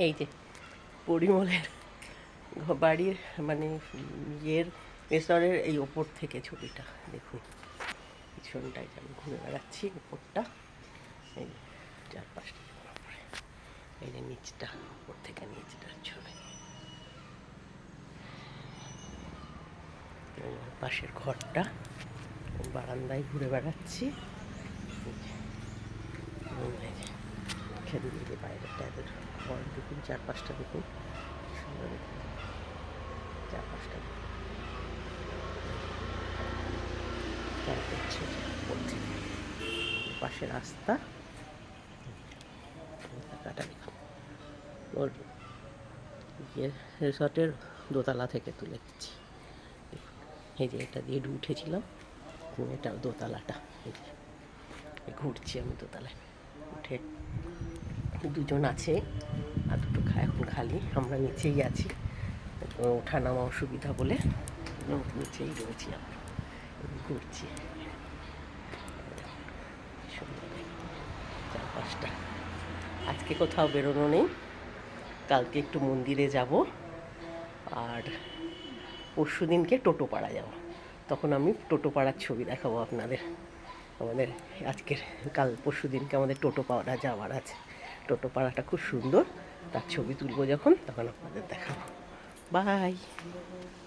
এই যে পরিমলের বাড়ির মানে ইয়ের রেস্তোরাঁর এই ওপর থেকে ছবিটা দেখুন, পিছনটায় আমি ঘুরে বেড়াচ্ছি, ওপরটা এই যে চারপাশটা দেখুন, ওপরে এই যে নিচটা, ওপর থেকে নিচটার ছবি, পাশের ঘরটা, বারান্দায় ঘুরে বেড়াচ্ছি, খেতে দিকে বাইরেটা এদের ঘর দেখুন, চারপাশটা দেখুন সুন্দর, দেখুন চারপাশটা পাশে রাস্তা, টাকাটা দেখুন ওর ইয়ে রিসর্টের দোতলা থেকে তুলে দিচ্ছি। এই যে এটা দিয়ে উঠেছিলাম, এটা দোতলাটা, এই যে ঘুরছি আমি দোতলায় উঠে, দুজন আছে আর দুটো এখন খালি, আমরা নিচেই আছি, ওঠা নামা অসুবিধা বলে নিচেই রয়েছি, আমরা ঘুরছি সুন্দর চারপাশটা। আজকে কোথাও বেরোনো নেই, কালকে একটু মন্দিরে যাব, আর পরশু দিনকে টোটোপাড়া যাব, তখন আমি টোটোপাড়ার ছবি দেখাবো আপনাদের। আমাদের আজকের পরশু দিনকে আমাদের টোটোপাড়া যাওয়ার আছে, টোটোপাড়াটা খুব সুন্দর, তার ছবি তুলবো যখন তখন আপনাদের দেখাবো। বাই।